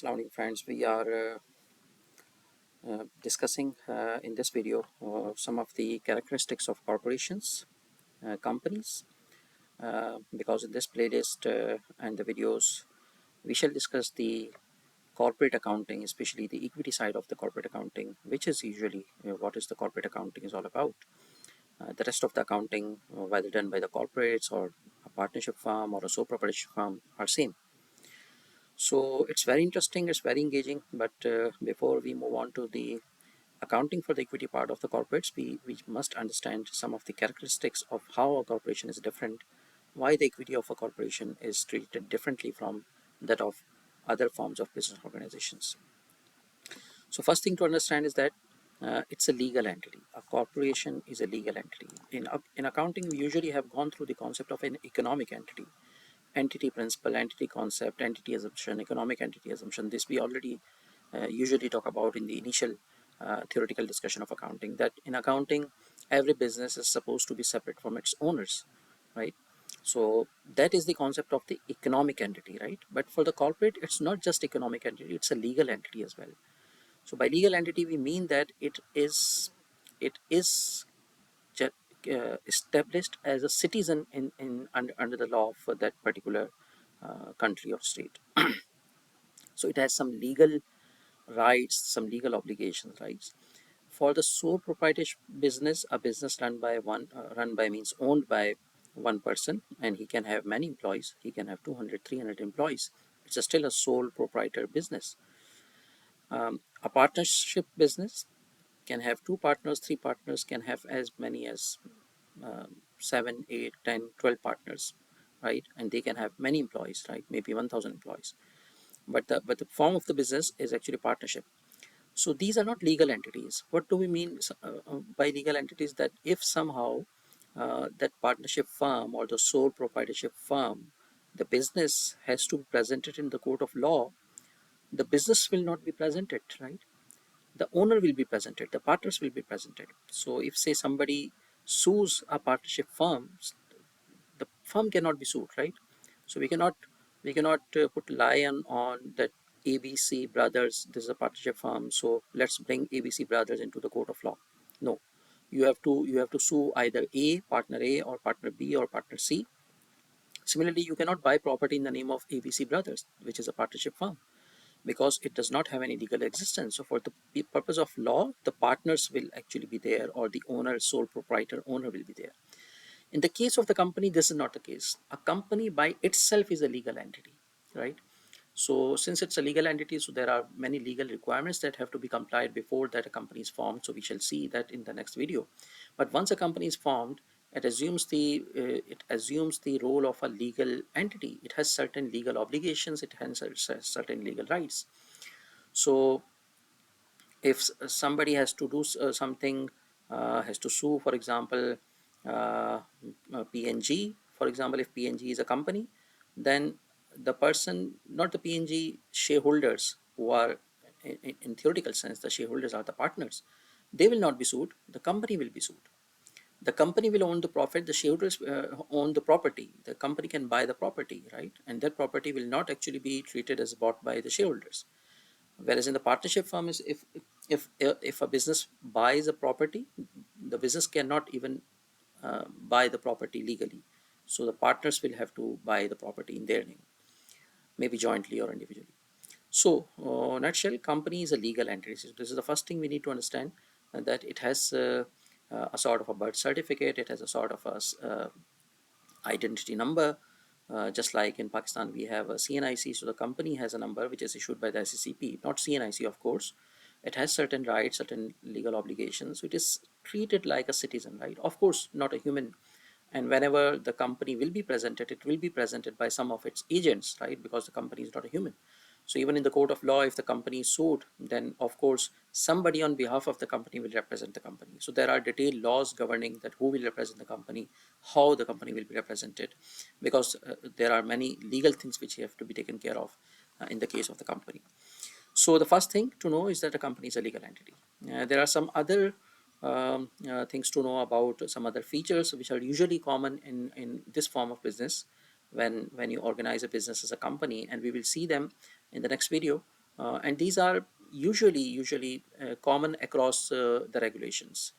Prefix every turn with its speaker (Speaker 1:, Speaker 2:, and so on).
Speaker 1: Assalamu alaikum friends, we are discussing in this video some of the characteristics of corporations, companies, because in this playlist and the videos we shall discuss the corporate accounting, especially the equity side of the corporate accounting, which is usually what is the corporate accounting is all about. The rest of the accounting, whether done by the corporates or a partnership firm or a sole proprietorship firm, are same. So it's very interesting, it's very engaging. But before we move on to the accounting for the equity part of the corporates, we must understand some of the characteristics of how a corporation is different, why the equity of a corporation is treated differently from that of other forms of business organizations. So first thing to understand is that it's a legal entity. A corporation is a legal entity. In accounting, we usually have gone through the concept of an economic entity, entity principle, entity concept, entity assumption, economic entity assumption. This we already usually talk about in the initial theoretical discussion of accounting, that in accounting every business is supposed to be separate from its owners, right? So that is the concept of the economic entity, right? But for the corporate, it's not just economic entity, it's a legal entity as well. So by legal entity we mean that it is established as a citizen under the law for that particular country or state. So it has some legal rights, some legal obligations, rights. For the sole proprietorship business, a business run by means owned by one person, and he can have many employees. He can have 200, 300 employees. It's still a sole proprietor business. A partnership business can have two partners, three partners, can have as many as 7, 8, 10, 12 partners, right? And they can have many employees, right? Maybe 1,000 employees. But the form of the business is actually partnership. So these are not legal entities. What do we mean by legal entities? That if somehow that partnership firm or the sole proprietorship firm, the business has to be presented in the court of law, the business will not be presented, right? The owner will be presented, the partners will be presented. So if say somebody sues a partnership firm, the firm cannot be sued, right? So we cannot put lion on that ABC brothers, this is a partnership firm, so let's bring ABC brothers into the court of law. No, you have to sue either A, partner A, or partner B, or partner C. Similarly, you cannot buy property in the name of ABC brothers, which is a partnership firm, because it does not have any legal existence. So for the purpose of law, the partners will actually be there, or the owner, sole proprietor owner, will be there. In the case of the company, this is not the case. A company by itself is a legal entity, right? So since it's a legal entity, so there are many legal requirements that have to be complied before that a company is formed. So we shall see that in the next video. But once a company is formed, it assumes the role of a legal entity. It has certain legal obligations. It has certain legal rights. So if somebody has to do something, has to sue, for example, PNG, for example, if PNG is a company, then the person, not the PNG shareholders, who are in theoretical sense, the shareholders are the partners, they will not be sued, the company will be sued. The company will own the profit, the shareholders own the property, the company can buy the property, right? And that property will not actually be treated as bought by the shareholders. Whereas in the partnership firm, is if a business buys a property, the business cannot even buy the property legally. So the partners will have to buy the property in their name, maybe jointly or individually. So, nutshell, company is a legal entity. So this is the first thing we need to understand, that it has a sort of a birth certificate. It has a sort of a identity number. Just like in Pakistan, we have a CNIC. So the company has a number which is issued by the SCCP, not CNIC, of course. It has certain rights, certain legal obligations. So it is treated like a citizen, right? Of course, not a human. And whenever the company will be presented, it will be presented by some of its agents, right? Because the company is not a human. So even in the court of law, if the company is sued, then of course somebody on behalf of the company will represent the company. So there are detailed laws governing that who will represent the company, how the company will be represented, because there are many legal things which have to be taken care of in the case of the company. So the first thing to know is that a company is a legal entity. There are some other things to know about, some other features which are usually common in this form of business when you organize a business as a company, and we will see them in the next video. And these are usually common across the regulations.